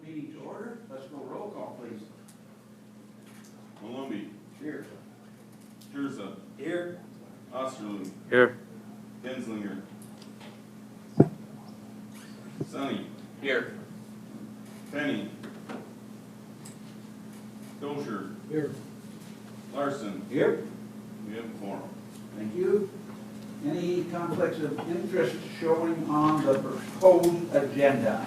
meeting to order. Let's go roll call, please. Malumbi. Here. Jurza. Here. Osterlund. Here. Genslinger. Sonny. Here. Penny. Dozier. Here. Larson. Here. We have a quorum. Thank you. Any conflicts of interest showing on the proposed agenda?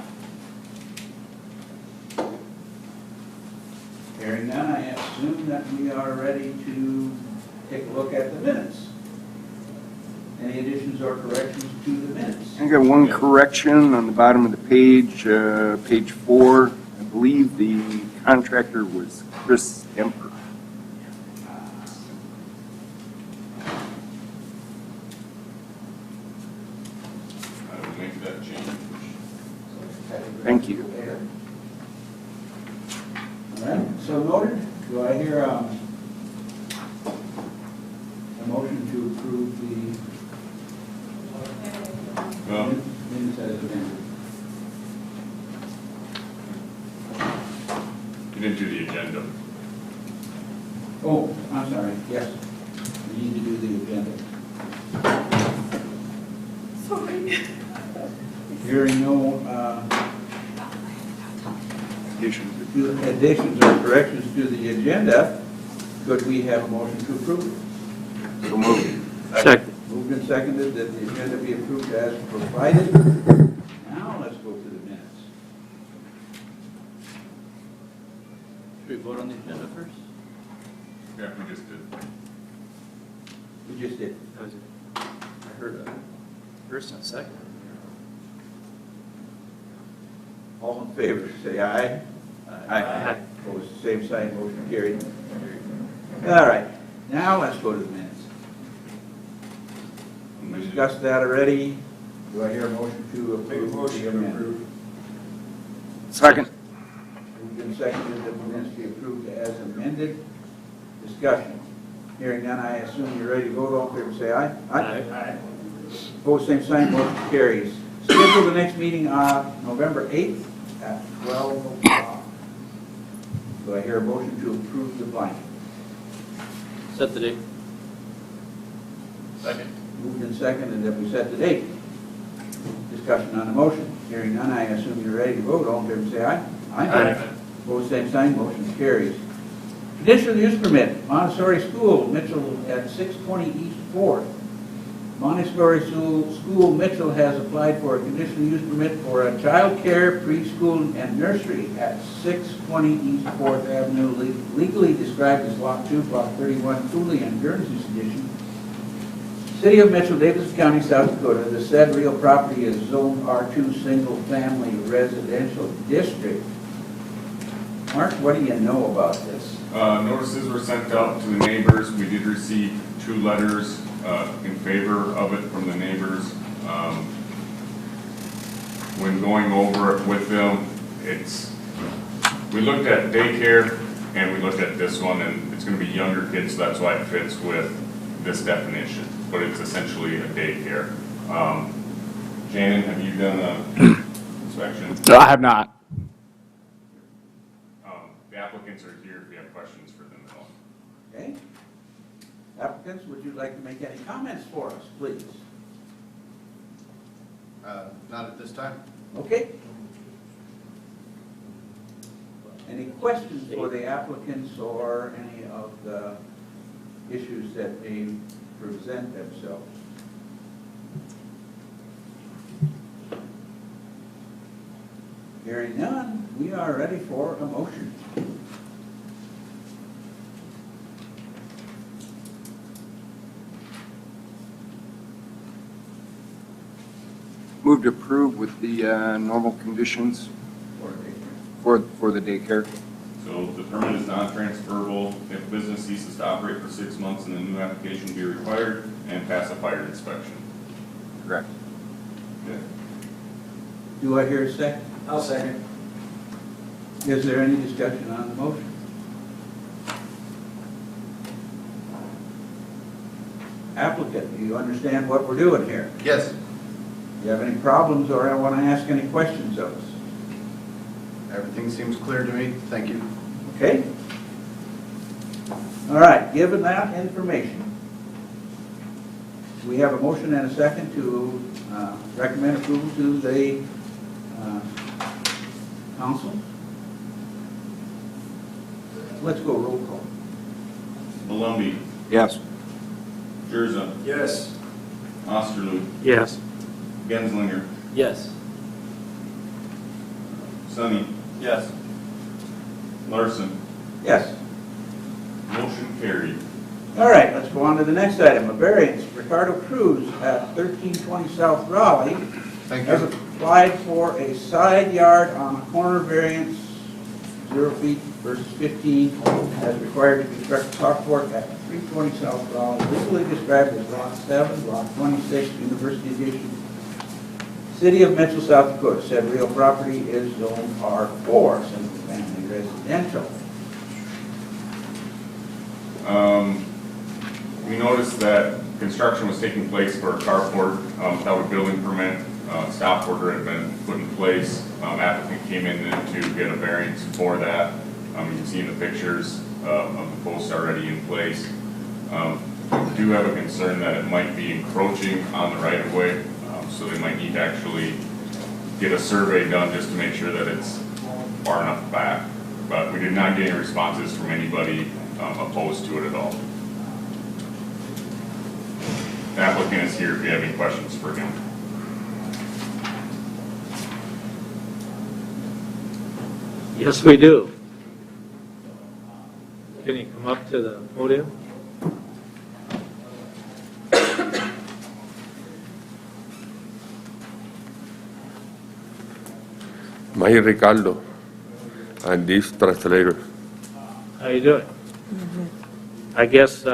Hearing none, I assume that we are ready to take a look at the minutes. Any additions or corrections to the minutes? I got one correction on the bottom of the page, page 4. I believe the contractor was Chris Emper. I will make that change. Thank you. All right, so noted. Do I hear a motion to approve the Well, minutes as amended? you didn't do the agenda. Oh, I'm sorry, yes. We need to do the agenda. Sorry. Hearing no Additions. additions or corrections to the agenda, could we have a motion to approve? So moved. Second. Moved and seconded that the agenda be approved as provided. Now let's go to the minutes. Should we vote on the agenda first? Yeah, we just did. We just did. I heard a first and a second. All in favor, say aye. Aye. Opposed, same sign, motion carried. All right, now let's go to the minutes. We discussed that already. Do I hear a motion to approve the amendment? Second. Moved and seconded that the minutes be approved as amended. Discussion. Hearing none, I assume you're ready to vote. All in favor, say aye. Aye. Opposed, same sign, motion carries. Schedule the next meeting on November 8th at 12 o'clock. Do I hear a motion to approve the blanket? Set the date. Second. Moved and seconded that we set the date. Discussion on the motion. Hearing none, I assume you're ready to vote. All in favor, say aye. Aye. Opposed, same sign, motion carries. Conditional use permit, Montessori School, Mitchell at 620 East 4th. Montessori School Mitchell has applied for a conditional use permit for a child care, preschool, and nursery at 620 East 4th Avenue, legally described as Lot 2, Block 31, Cooley and Guernsey's edition. City of Mitchell, Davis County, South Dakota. The said real property is Zone R2 Single Family Residential District. Mark, what do you know about this? Notices were sent out to the neighbors. We did receive 2 letters in favor of it from the neighbors. When going over it with them, we looked at daycare and we looked at this one, and it's going to be younger kids, so that's why it fits with this definition. But it's essentially a daycare. Shannon, have you done an inspection? No, I have not. The applicants are here if you have questions for them at all. Okay. Applicants, would you like to make any comments for us, please? Not at this time. Okay. Any questions for the applicants or any of the issues that may present themselves? Hearing none, we are ready for a motion. Move to approve with the normal conditions for the daycare. So the permit is non-transferable if business ceases to operate for 6 months, and the new application will be required and pass a fire inspection. Correct. Okay. Do I hear a second? I'll second. Is there any discussion on the motion? Applicant, do you understand what we're doing here? Yes. Do you have any problems or I want to ask any questions of us? Everything seems clear to me. Thank you. Okay? All right, given that information, we have a motion and a second to recommend approval to the council. Let's go roll call. Malumbi, Yes. Jerza, Yes. Osterloo, Yes. Genslinger, Yes. Sonny, Yes. Larson. Yes. Motion carried. All right, let's go on to the next item, a variance. Ricardo Cruz at 1320 South Raleigh Thank has you. applied for a side yard on a corner variance, 0 feet versus 15, as required to construct a carport at 320 South Raleigh, legally described as Lot 7, Lot 26, University Edition, City of Mitchell, South Dakota. Said real property is zone R4, single family residential. We noticed that construction was taking place for a carport without a building permit. Stop order had been put in place. Applicant came in then to get a variance for that. You can see in the pictures of the posts already in place. We do have a concern that it might be encroaching on the right-of-way, so they might need to actually get a survey done just to make sure that it's far enough back. But we did not get any responses from anybody opposed to it at all. The applicant is here if you have any questions for him. Yes, we do. Can you come up to the podium? May Ricardo, and this translator. How you doing? I guess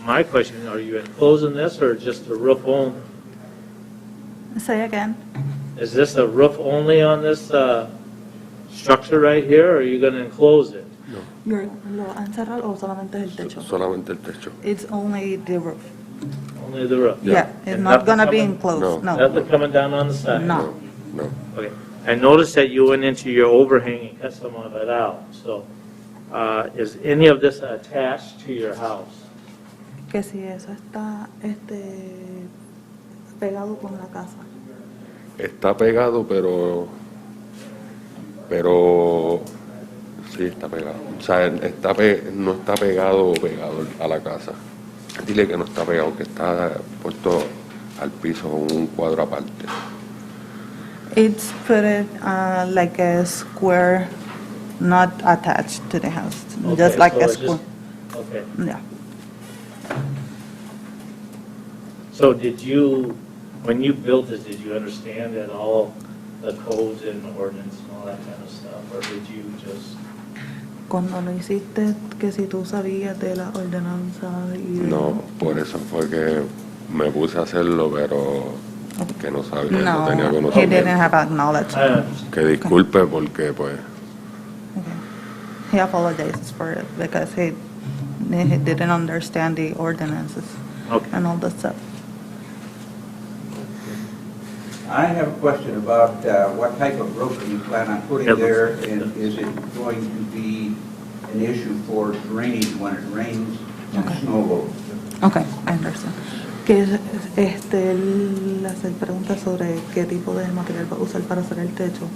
my question, are you enclosing this or just a roof only? Say again. Is this a roof only on this structure right here, or are you going to enclose it? ¿Lo han cerrado o solamente es el techo? Solamente el techo. It's only the roof. Only the roof? Yeah, it's And not nothing gonna be coming- enclosed, no. Nothing coming down on the side? No. No. Okay. I noticed that you went into your overhang and cut some of it out. So is any of this attached to your house? Que si eso está pegado con la casa. Está pegado, pero sí está pegado. O sea, no está pegado a la casa. Dile que no está pegado, que está puesto al piso un cuadro aparte. It's put it like a square, not attached to the house, Okay, just like so a it's square. Okay. Yeah. So when you built it, did you understand that all the codes and ordinance and all that kind of stuff? Or did you just, Cuando lo hiciste, que si tú sabías de la ordenanza y de... No, por eso fue que me puse a hacerlo, pero que no sabía, no tenía No, he didn't conocimiento. have acknowledged. I understand. Que disculpe porque pues Okay. He apologizes for it because he didn't understand the ordinances Okay. and all that stuff. I have a question about what type of roof you plan on putting It looks- there, and is it going to be an issue for drainage when it rains and Okay. snow loads? Okay, I understand. Que él hace preguntas sobre qué tipo de material va a usar para hacer el techo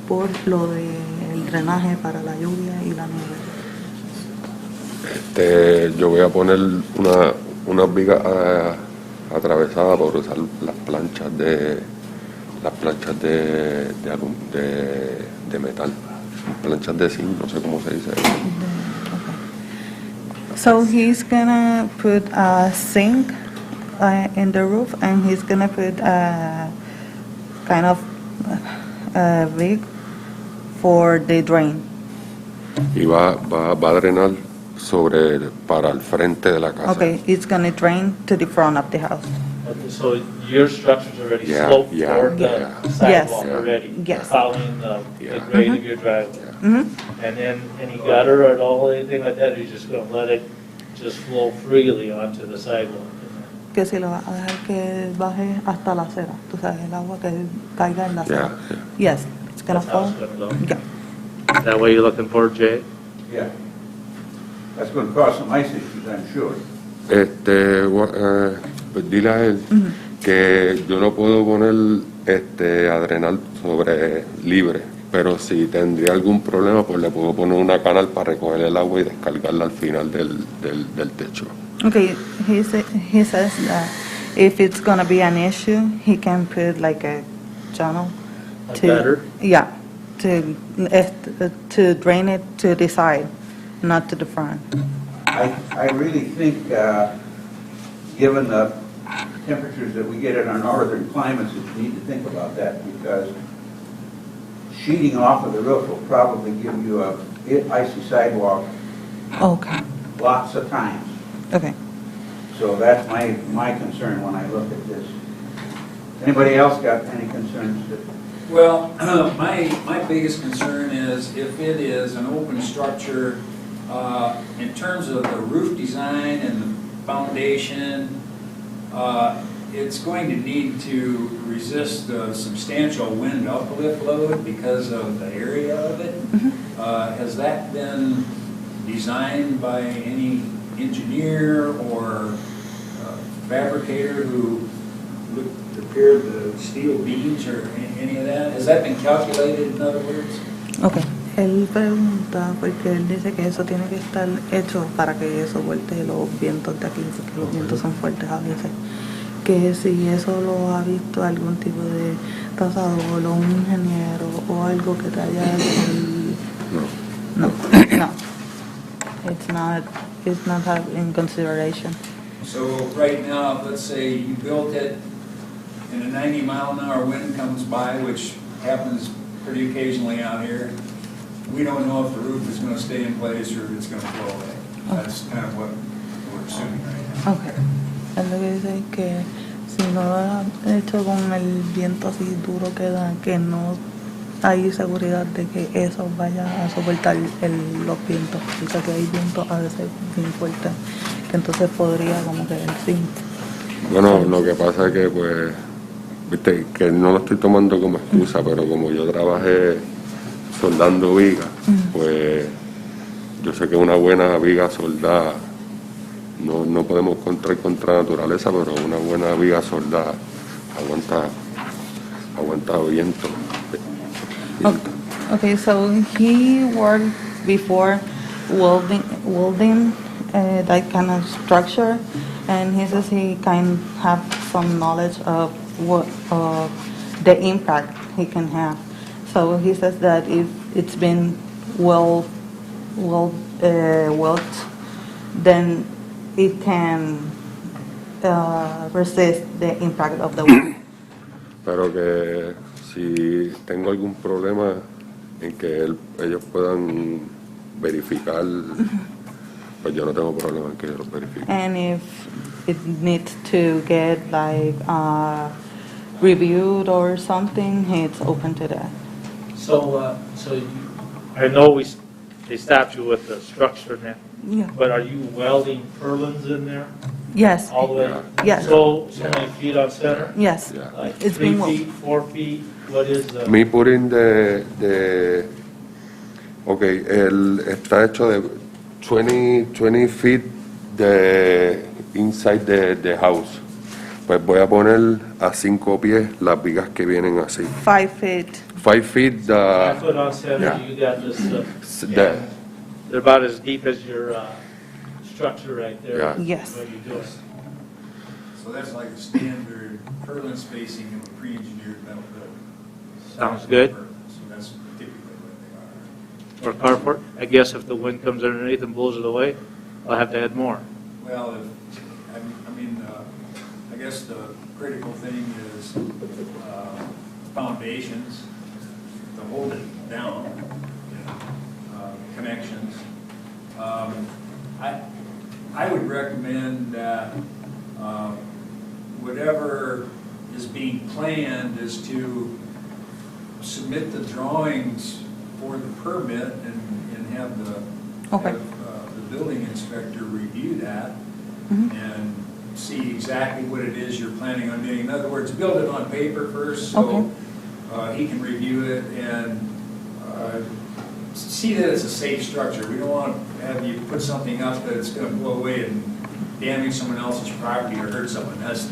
por lo del drenaje para la lluvia y la nieve. yo voy a poner una viga atravesada por usar las planchas de metal, planchas de zinc, no sé cómo se dice. So he's gonna put a sink in the roof, and he's gonna put a kind of rig for the drain. Y va a drenar para el frente de la casa. Okay, it's gonna drain to the front of the house. Okay, so your structure's already Yeah, sloped yeah, toward the yeah. sidewalk Yes. already? Yes. Following the Yeah. grade of your driveway? Mhm. And then any gutter at all, anything like that, or you're just gonna let it just flow freely onto the sidewalk? Que si lo vas a dejar que baje hasta la acera, tú sabes, el agua que caiga en la acera. Yeah, Yes, it's gonna That's how fall. it's gonna go. Yeah. Is that what you're looking for, Jay? Yeah. That's going to cause some ice issues, I'm sure. Pues dile a él que yo no puedo poner adrenal sobre libre, pero si tendría algún problema, pues le puedo poner una canal para recoger el agua y descargarla al final del techo. Okay, he says that if it's gonna be an issue, he can put like a channel A to, gutter? yeah, to drain it to the side, not to the front. I really think, given the temperatures that we get in our northern climates, that you need to think about that, because sheeting off of the roof will probably give you a icy sidewalk Okay, lots of times. okay. So that's my concern when I look at this. Anybody else got any concerns? Well, my biggest concern is if it is an open structure, in terms of the roof design and the foundation, it's going to need to resist the substantial wind uplift load because of the area of it. Has that been designed by any engineer or fabricator who prepared the steel beams or any of that? Has that been calculated, in other words? Okay. Él pregunta porque él dice que eso tiene que estar hecho para que soporte los vientos de aquí, porque los vientos son fuertes a veces. Que si eso lo ha visto algún tipo de tasador o un ingeniero o algo que te haya hecho el... No. It's not in consideration. So right now, let's say you built it and a 90-mile-an-hour wind comes by, which happens pretty occasionally out here. We don't know if the roof is going to stay in place or it's going to blow away. That's kind of what we're assuming right now. Okay. Él lo que dice es que si no lo han hecho con el viento así duro que da, que no hay seguridad de que eso vaya a soportar los vientos. Dice que hay vientos a veces bien fuertes, que entonces podría como que sí. Bueno, lo que pasa es que, pues, viste, que no lo estoy tomando como excusa, pero como yo trabajé soldando vigas, pues yo sé que una buena viga soldada, no podemos contra la naturaleza, pero una buena viga soldada aguanta viento. Okay, so he worked before welding that kind of structure, and he says he kind of have some knowledge of what the impact he can have. So he says that if it's been welded, then it can resist the impact of the wind. Pero que si tengo algún problema en que ellos puedan verificar, pues yo no tengo problema en que ellos verifiquen. And if it needs to get like reviewed or something, it's open to that. So I know they stopped you with the structure now, Yeah. but are you welding purlins in there Yes. all the way? Yes. So many feet on center? Yes. Yeah. Like It's 3 been feet, 4 feet? What is the? Me putting está hecho de 20 feet de inside the house. Pues voy a poner a 5 pies las vigas que vienen así. 5 feet. 5 feet, 5 foot on center, Yeah. you got this, that, they're about as deep as your structure right there. Yeah. Yes. What you're doing. So that's like a standard purlin spacing of a pre-engineered metal building. Sounds good. So that's typically what they are. Or carport, I guess if the wind comes underneath and blows it away, I'll have to add more. Well, I guess the critical thing is foundations to hold it down, connections. I would recommend that whatever is being planned is to submit the drawings for the permit and have the Okay. the building inspector review that Mhm. and see exactly what it is you're planning on doing. In other words, build it on paper first, Okay. so he can review it and see that it's a safe structure. We don't want to have you put something up that it's going to blow away and damage someone else's property or hurt someone. Yes.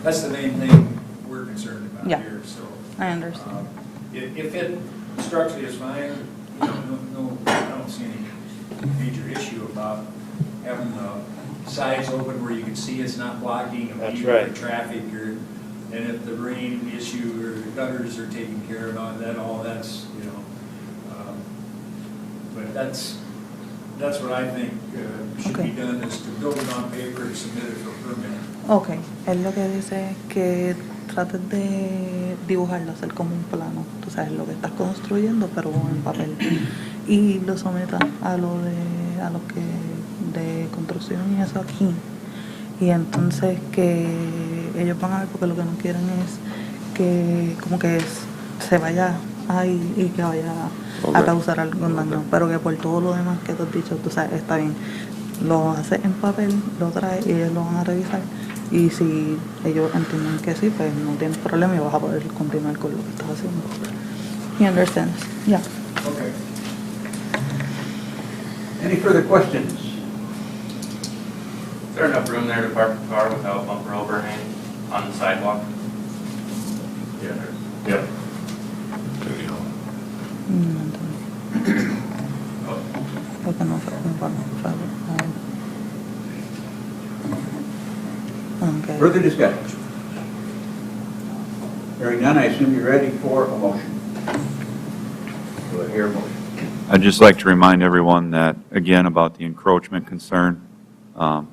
That's the main thing we're concerned about Yeah. here, so. I understand. If it structurally is fine, you know, I don't see any major issue about having the sides open where you can see it's not blocking a That's view right. or traffic, or, and if the rain issue or the gutters are taken care of, all that's, you know. But that's what I think should Okay. be done, is to build it on paper and submit it for permit. Ok, él lo que dice es que trates de dibujarlo, hacer como un plano, tú sabes lo que estás construyendo, pero en papel, y lo sometas a lo que de construcción y eso aquí, y entonces que ellos van a ver, porque lo que no quieren es que como que se vaya ahí y que vaya a Ok. causar algún daño, pero que por todo lo demás que te has dicho, tú sabes, está bien. Lo haces en papel, lo traes y ellos lo van a revisar. Y si ellos entienden que sí, pues no tienes problema y vas a poder continuar con lo que estás haciendo. He understands. Yeah. Okay. Any further questions? Is there enough room there to park a car without bumper overhang on the sidewalk? Yeah. Yep. No entiendo. Porque no fue un pago. Okay. Further discussion? Hearing none, I assume you're ready for a motion. Do I hear a motion? I'd just like to remind everyone that, again, about the encroachment concern of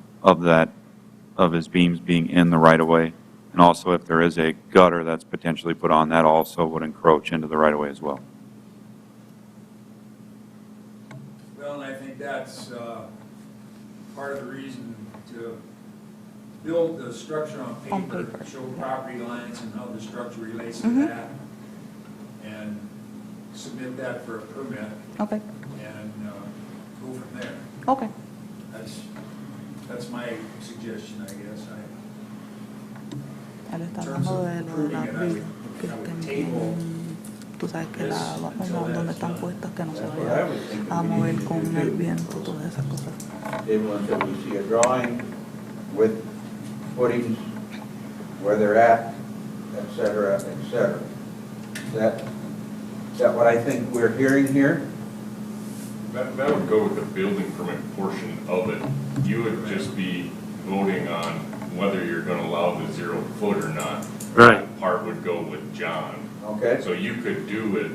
his beams being in the right-of-way, and also if there is a gutter that's potentially put on, that also would encroach into the right-of-way as well. Well, and I think that's part of the reason to build the structure on paper, show property lines and how the structure relates to that, and submit that for a permit, Okay. and go from there. Okay. That's my suggestion, I guess. Él está In terms hablando of de lo de approving las it, vigas, que I would estén table bien, tú sabes que this donde until están that's puestas, que no se That's what I vayan was thinking a we mover needed to con do. el viento, todas esas cosas. Table until we see a drawing with footings, where they're at, et cetera, et cetera. Is that what I think we're hearing here? That would go with the building permit portion of it. You would just be voting on whether you're gonna allow the 0 foot or not. Right. That part would go with John. Okay? So you could do it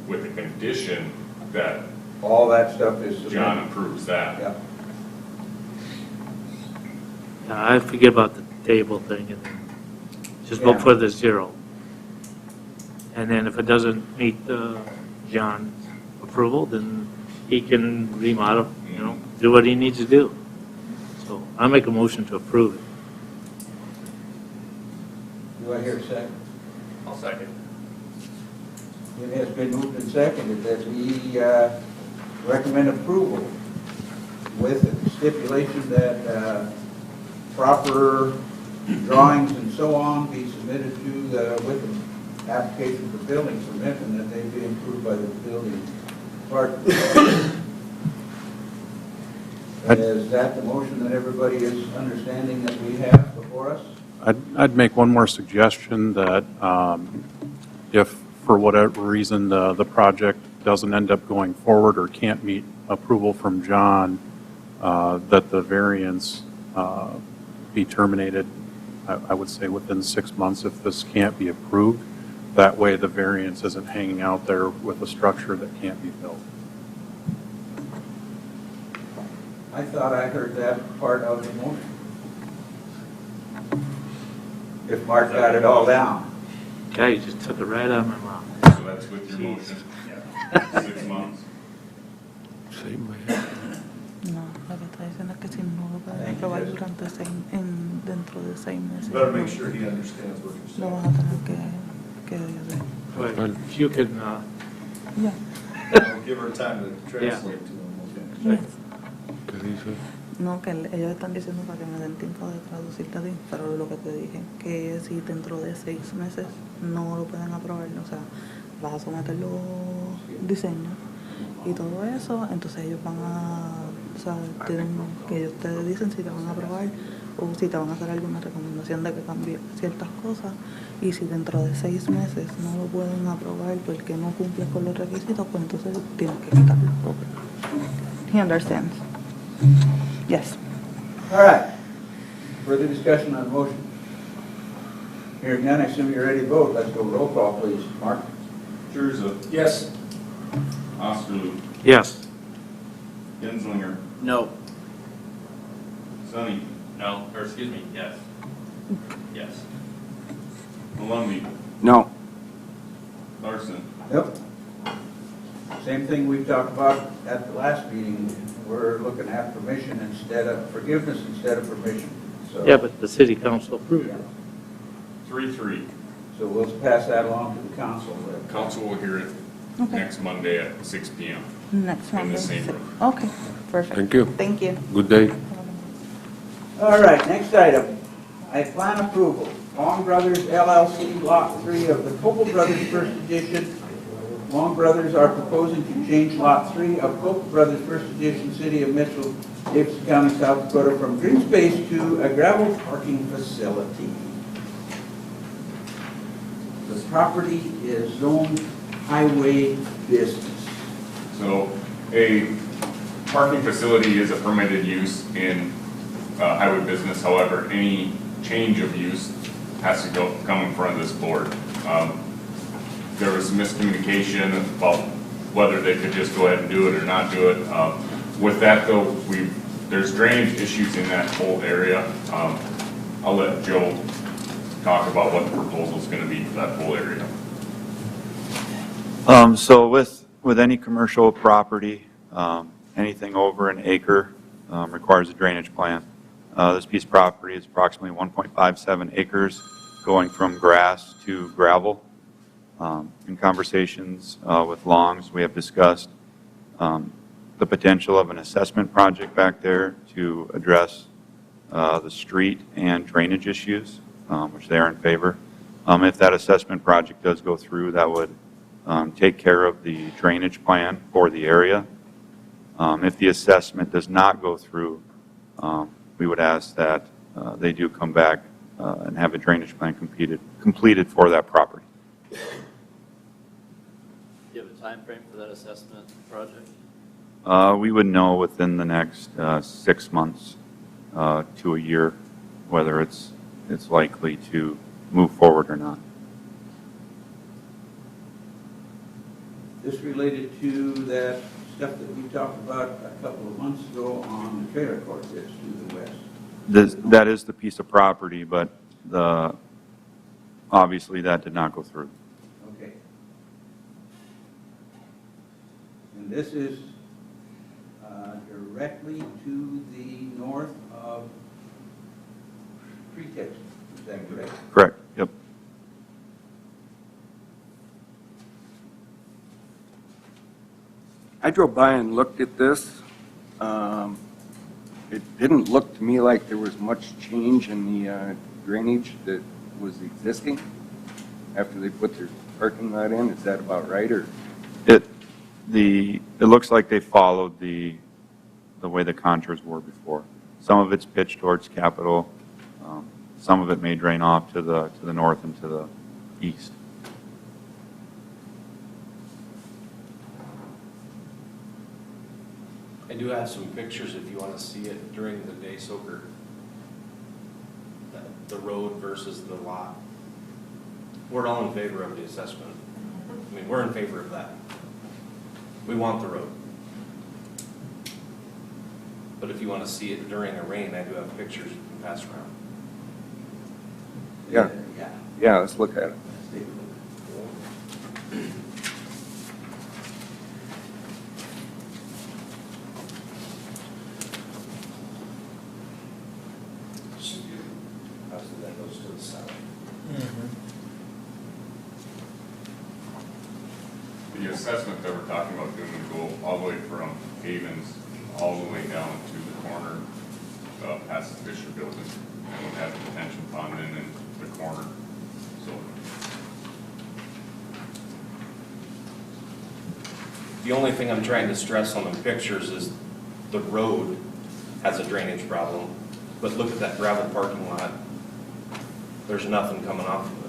with the condition that All that stuff is submitted. John approves that. Yeah. Yeah, I forget about the table thing and then just vote Yeah. for the 0. And then if it doesn't meet John's approval, then he can remodel, do what he needs to do. So I make a motion to approve it. Do I hear a second? I'll second. It has been moved and seconded that we recommend approval with the stipulation that proper drawings and so on be submitted to with the application for building permit, and that they be approved by the building department. Is that the motion that everybody is understanding that we have before us? I'd make one more suggestion that if for whatever reason the project doesn't end up going forward or can't meet approval from John, that the variance be terminated, I would say within 6 months if this can't be approved. That way the variance isn't hanging out there with a structure that can't be built. I thought I heard that part of the motion. If Mark got it all down. Okay, you just took it right out of my mouth. So that's with your motion, 6 months. Sí, pues. No, lo que está diciendo es que si no lo puedes aprobar durante dentro de 6 meses. Better make sure he understands what you're Lo saying. vas a tener que decir. But if you can, Yeah. We'll give her time to translate to him, okay? Yes. ¿Qué dice? No, que ellos están diciendo para que me den tiempo de traducirte a ti, pero lo que te dije, que si dentro de 6 meses no lo pueden aprobar, o sea, vas a someter los diseños y todo eso, entonces ellos van a, o sea, que ellos te dicen si te van a aprobar o si te van a hacer alguna recomendación de que cambie ciertas cosas, y si dentro de 6 meses no lo pueden aprobar porque no cumples con los requisitos, pues entonces tienes que quitarlo. He understands. Yes. All right. Further discussion on the motion? Hearing none, I assume you're ready to vote. Let's go roll call, please. Mark? Scherza, Yes. Osterloo, Yes. Genslinger, No. Sonny, No, or excuse me, yes. Yes. Malumbi, No. Larson. Yep. Same thing we talked about at the last meeting. We're looking at permission instead of, forgiveness instead of permission. So, Yeah, but the city council approved it. 3-3. so we'll pass that along to the council. Council will hear it Okay. next Monday at 6 PM. Next In the Monday. same room. Okay, perfect. Thank you. Thank you. Good day. All right, next item. I plan approval. Long Brothers LLC, Lot 3 of the Copel Brothers First Edition. Long Brothers are proposing to change Lot 3 of Copel Brothers First Edition, City of Mitchell, Davidson County, South Dakota, from green space to a gravel parking facility. The property is zoned highway business. So a parking facility is a permitted use in highway business. However, any change of use has to come in front of this board. There was miscommunication about whether they could just go ahead and do it or not do it. With that though, there's drainage issues in that whole area. I'll let Joe talk about what the proposal is going to be for that whole area. So with any commercial property, anything over an acre requires a drainage plan. This piece of property is approximately 1.57 acres, going from grass to gravel. In conversations with Longs, we have discussed the potential of an assessment project back there to address the street and drainage issues, which they are in favor. If that assessment project does go through, that would take care of the drainage plan for the area. If the assessment does not go through, we would ask that they do come back and have a drainage plan completed for that property. Do you have a time frame for that assessment project? We would know within the next 6 months to a year whether it's likely to move forward or not. This related to that stuff that we talked about a couple of months ago on the trailer court that's to the west. That is the piece of property, but obviously that did not go through. Okay. And this is directly to the north of Pretext, is that correct? Correct, yep. I drove by and looked at this. It didn't look to me like there was much change in the drainage that was existing after they put their parking lot in. Is that about right, or? It looks like they followed the way the contours were before. Some of it's pitched towards Capitol. Some of it may drain off to the north and to the east. I do have some pictures if you want to see it during the day soaker. The road versus the lot. We're all in favor of the assessment. I mean, we're in favor of that. We want the road. But if you want to see it during a rain, I do have pictures you can pass around. Yeah. Yeah. Yeah, let's look at it. Let's take a look. Obviously, that goes to the south. The assessment that we're talking about doing would go all the way from Havens all the way down to the corner past the Fisher Building, and would have a detention pond in the corner, so. The only thing I'm trying to stress on the pictures is the road has a drainage problem, but look at that gravel parking lot. There's nothing coming off of it.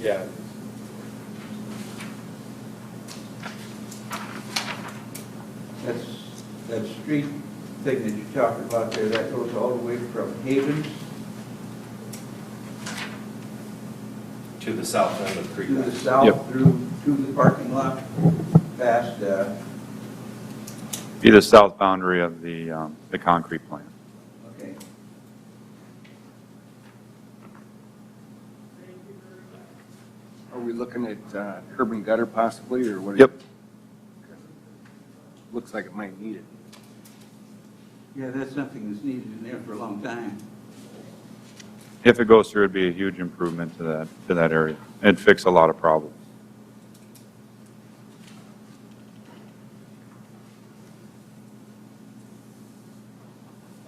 Yeah. That's, that street thing that you talked about there, that goes all the way from Havens To the south end of Creek to the Line. south Yep. through to the parking lot, past, Be the south boundary of the concrete plant. okay. Are we looking at curb and gutter possibly, or what? Yep. Looks like it might need it. Yeah, that's something that's needed in there for a long time. If it goes through, it'd be a huge improvement to that area. It'd fix a lot of problems.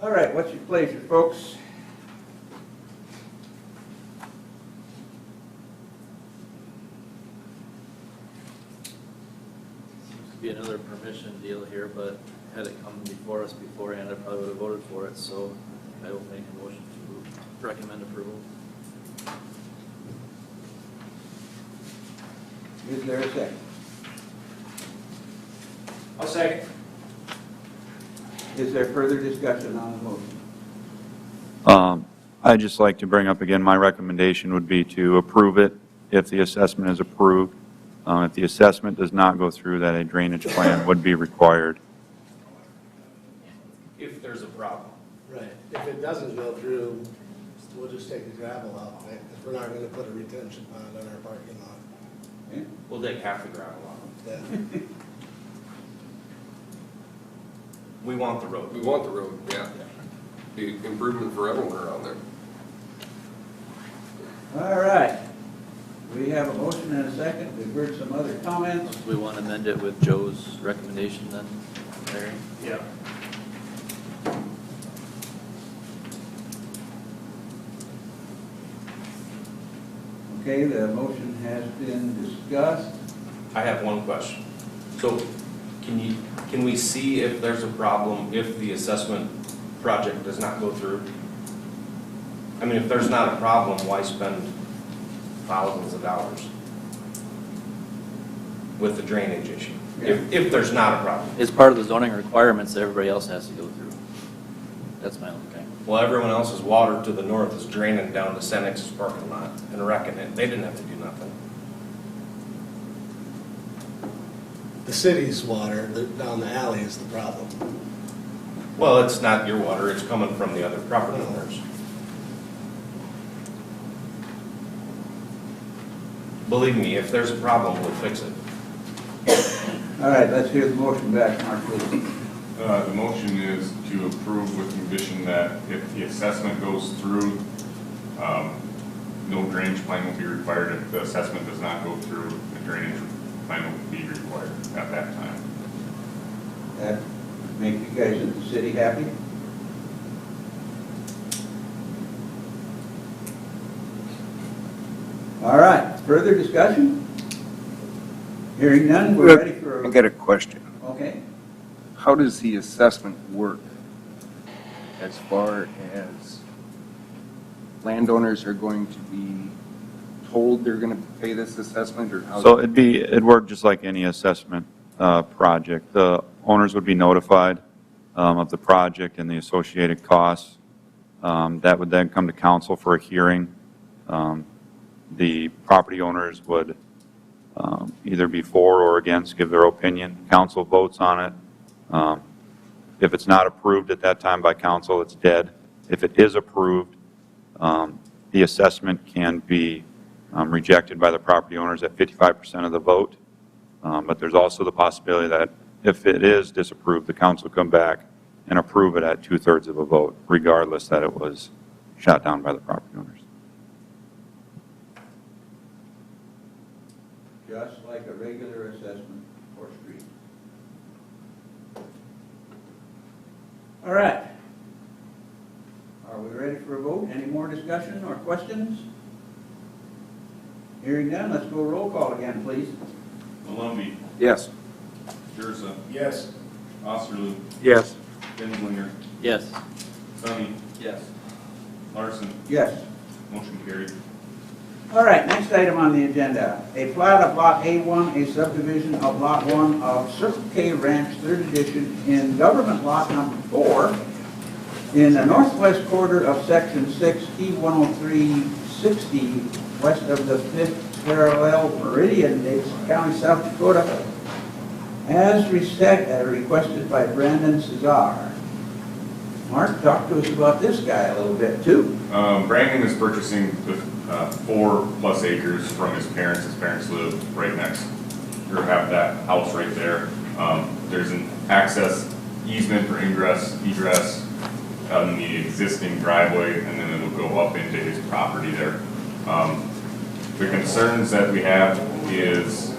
All right, what's your pleasure, folks? Seems to be another permission deal here, but had it come before us beforehand, I probably would have voted for it, so I will make a motion to recommend approval. Is there a second? I'll second. Is there further discussion on the motion? I'd just like to bring up again, my recommendation would be to approve it if the assessment is approved. If the assessment does not go through, that a drainage plan would be required. If there's a problem. Right, if it doesn't go through, we'll just take the gravel out, right? If we're not gonna put a retention pond on our parking lot. Yeah? We'll take half the gravel off. Yeah. We want the road. We want the road, yeah. Be improvement for everyone around there. All right. We have a motion and a second. We've heard some other comments. Do we want to amend it with Joe's recommendation then, Larry? Yeah. Okay, the motion has been discussed. I have one question. So can we see if there's a problem if the assessment project does not go through? I mean, if there's not a problem, why spend thousands of dollars with the drainage issue? If there's not a problem. It's part of the zoning requirements that everybody else has to go through. That's my only thing. Well, everyone else's water to the north is draining down to Senex's parking lot and wrecking it. They didn't have to do nothing. The city's water down the alley is the problem. Well, it's not your water, it's coming from the other property owners. Believe me, if there's a problem, we'll fix it. All right, let's hear the motion back, Mark, please. The motion is to approve with condition that if the assessment goes through, no drainage plan will be required. If the assessment does not go through, the drainage plan will be required at that time. That make you guys in the city happy? All right. Further discussion? Hearing none, we're ready for. I got a question. Okay. How does the assessment work as far as landowners are going to be told they're going to pay this assessment, or how? So it'd work just like any assessment project. The owners would be notified of the project and the associated costs. That would then come to council for a hearing. The property owners would either be for or against, give their opinion. Council votes on it. If it's not approved at that time by council, it's dead. If it is approved, the assessment can be rejected by the property owners at 55% of the vote. But there's also the possibility that if it is disapproved, the council come back and approve it at 2/3 of a vote, regardless that it was shot down by the property owners. Just like a regular assessment for street. All right. Are we ready for a vote? Any more discussion or questions? Hearing none, let's go roll call again, please. Malumbi, Yes. Jurza, Yes. Osterloo, Yes. Kinslinger, Yes. Sonny, Yes. Larson, Yes. motion carried. All right, next item on the agenda. A plat of Lot A1, a subdivision of Lot 1 of Circle K Ranch, 3rd Edition, in Government Lot Number 4, in the northwest quarter of Section 6, T10360, west of the 5th parallel meridian, Davidson County, South Dakota, as requested by Brandon Cesar. Mark, talk to us about this guy a little bit, too. Brandon is purchasing the 4+ acres from his parents. His parents live right next, or have that house right there. There's an access easement for ingress, egress on the existing driveway, and then it'll go up into his property there. The concerns that we have is,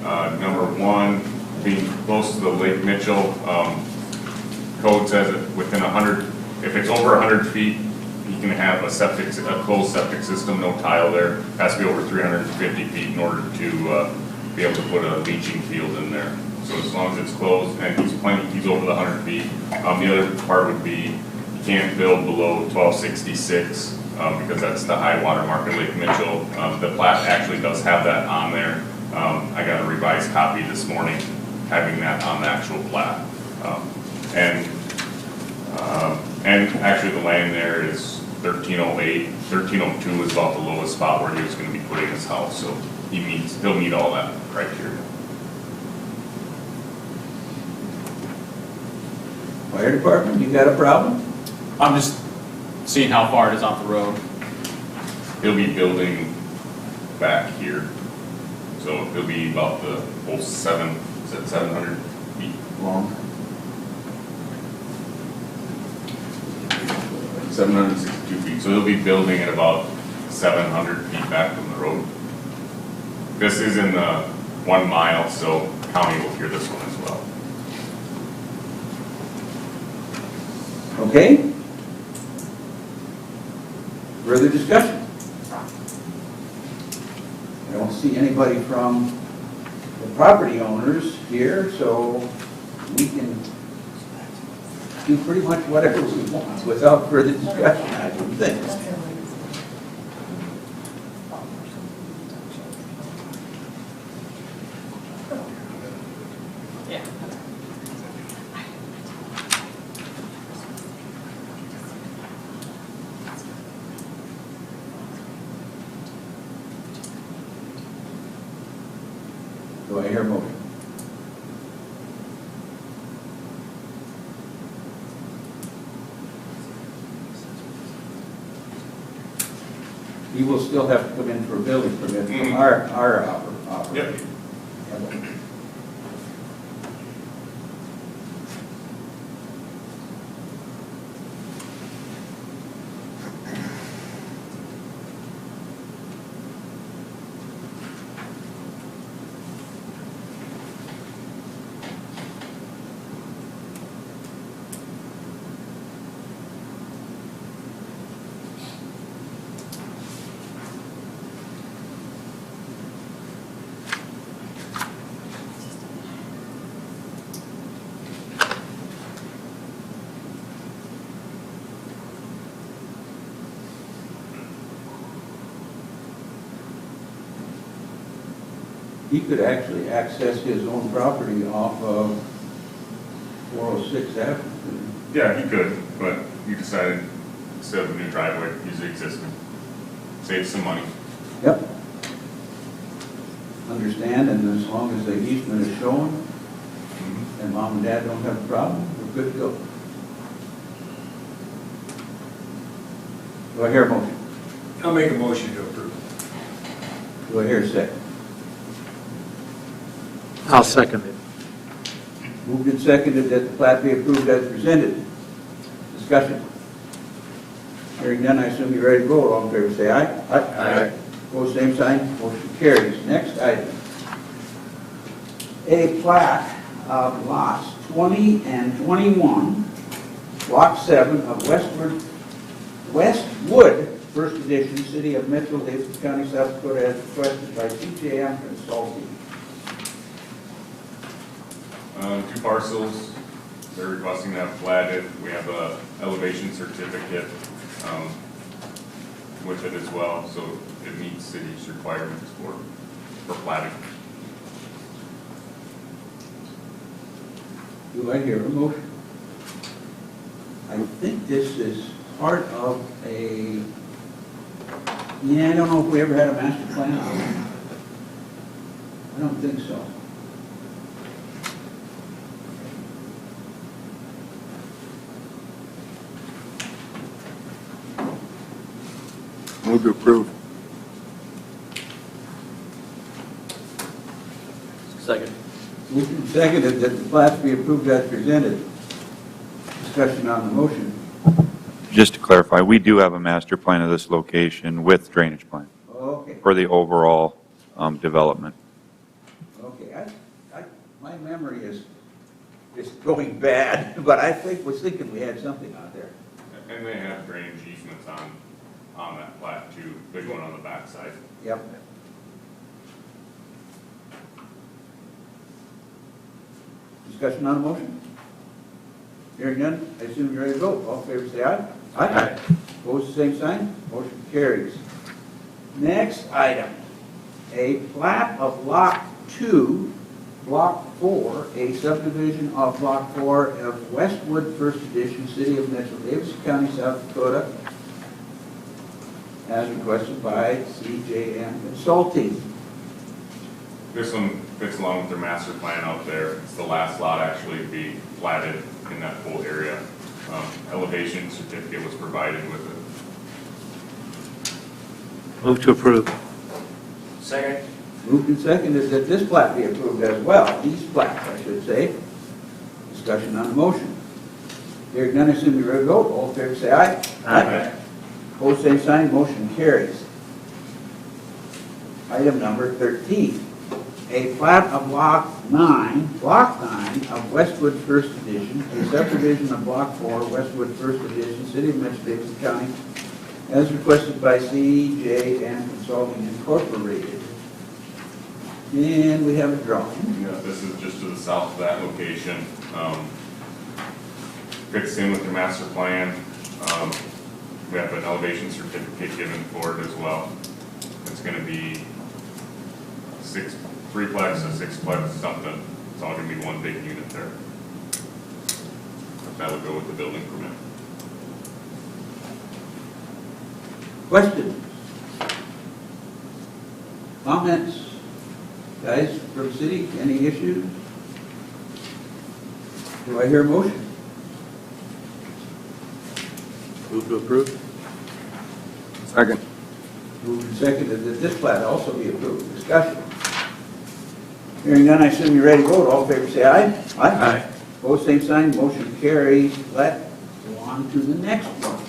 number one, being close to the Lake Mitchell. Code says that within 100, if it's over 100 feet, you can have a closed septic system, no tile there. It has to be over 350 feet in order to be able to put a leaching field in there. So as long as it's closed, and he's over the 100 feet. The other part would be, you can't build below 1266, because that's the high water mark of Lake Mitchell. The plat actually does have that on there. I got a revised copy this morning, having that on the actual plat. And actually the land there is 1308, 1302 is about the lowest spot where he was going to be putting his house, so he'll meet all that criteria. Fire department, you got a problem? I'm just seeing how far it is off the road. He'll be building back here, so he'll be about the whole 700 feet long. 762 feet, so he'll be building at about 700 feet back from the road. This is in the 1 mile, so county will hear this one as well. Okay. Further discussion? I don't see anybody from the property owners here, so we can do pretty much whatever we want without further discussion, I would think. Do I hear a motion? You will still have to come in for a building permit from our operator. Yep. he could actually access his own property off of 406 Avenue. Yeah, he could, but he decided instead of a new driveway, use the existing. Save some money. Yep. Understand, and as long as the easement is shown, and mom and dad don't have a problem, we're good to go. Do I hear a motion? I'll make a motion to approve. Do I hear a second? I'll second it. Moved and seconded that the plat be approved as presented. Discussion. Hearing none, I assume you're ready to vote. All in favor, say aye. Aye. Opposed, same sign. Motion carries. Next item. A plat of lots 20 and 21, Block 7 of Westwood, First Edition, City of Mitchell, Davidson County, South Dakota, as requested by CJM Consulting. Two parcels, they're requesting to have platted. We have a elevation certificate with it as well, so it meets city's requirements for platting. Do I hear a motion? I think this is part of a, I don't know if we ever had a master plan. I don't think so. Move to approve. Second. Moved and seconded that the plats be approved as presented. Discussion on the motion. Just to clarify, we do have a master plan of this location with drainage plan Okay, for the overall development. okay. My memory is going bad, but I was thinking we had something out there. And they have drainage easements on that plat too, big one on the backside. Yep. Discussion on the motion? Hearing none, I assume you're ready to vote. All in favor, say aye. Aye. Opposed, the same sign. Motion carries. Next item, a plat of Lot 2, Block 4, a subdivision of Block 4 of Westwood First Edition, City of Mitchell, Davidson County, South Dakota, as requested by CJM Consulting. This one fits along with their master plan out there. It's the last lot actually to be platted in that whole area. Elevation certificate was provided with it. Move to approve. Second. Moved and seconded that this plat be approved as well. These plats, I should say. Discussion on the motion. Hearing none, I assume you're ready to vote. All in favor, say aye. Aye. Opposed, same sign. Motion carries. Item number 13. A plat of Block 9 of Westwood First Edition, a subdivision of Block 4, Westwood First Edition, City of Mitchell, Davidson County, as requested by CJM Consulting Incorporated. And we have a drawing. Yeah, this is just to the south of that location. Fits in with the master plan. We have an elevation certificate given for it as well. It's going to be 3-plex, a 6-plex, something. It's all going to be one big unit there. That would go with the building permit. Questions? Comments? Guys from the city, any issues? Do I hear a motion? Move to approve? Second. Moved and seconded that this plat also be approved. Discussion. Hearing none, I assume you're ready to vote. All in favor, say aye. Aye. Opposed, same sign. Motion carries. Let's go on to the next one.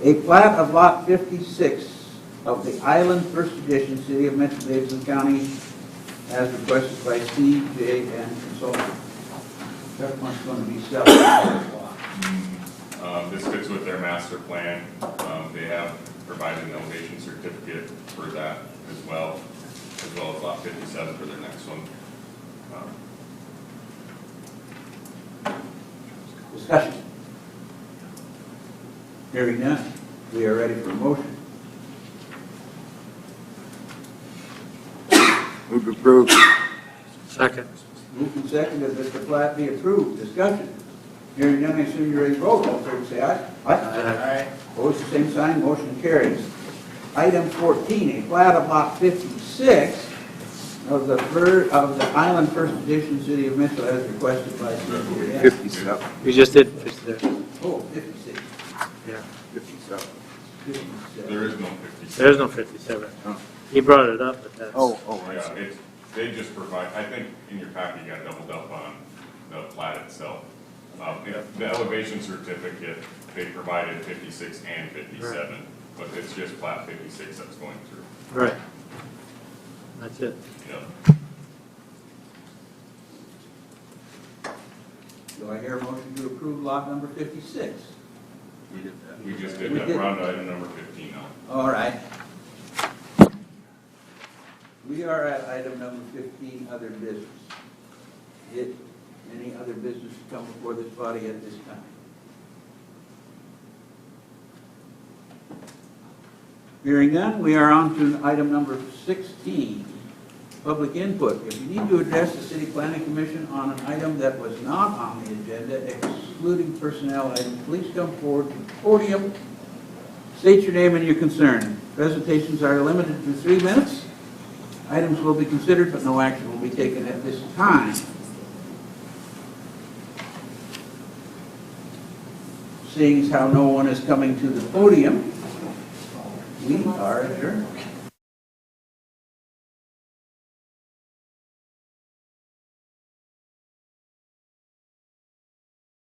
A plat of Lot 56 of the Island First Edition, City of Mitchell, Davidson County, as requested by CJM Consulting. That one's going to be selling. This fits with their master plan. They have provided an elevation certificate for that as well as Lot 57 for their next one. Discussion. Hearing none, we are ready for a motion. Move to approve. approved. Second. Moved and seconded that the plat be approved. Discussion. Hearing none, I assume you're ready to vote. All in favor, say aye. Aye. Opposed, the same sign, motion carries. Item 14, a plat of lot 56 of the Island First Edition, City of Mitchell, as requested by CCAM. 57. You just did fix there. Oh, 56. Yeah. 57. 57. There is no 57. There's no 57. He brought it up, but that's. I Yeah, see. it's, they just provide, I think in your packet you got doubled up on the plat itself. The elevation certificate, they provided 56 and 57, but it's just plat 56 that's going through. Right. That's it. Yep. Do I hear a motion to approve lot number 56? We did that. We just did We that. did. We're on to item number 15 now. All right. We are at item number 15, other business. Any other business to come before this body at this time? Hearing none, we are on to item number 16, public input. If you need to address the City Planning Commission on an item that was not on the agenda, excluding personnel items, please come forward to the podium. State your name and your concern. Presentations are limited to 3 minutes. Items will be considered, but no action will be taken at this time. Seeing as how no one is coming to the podium, we are adjourned.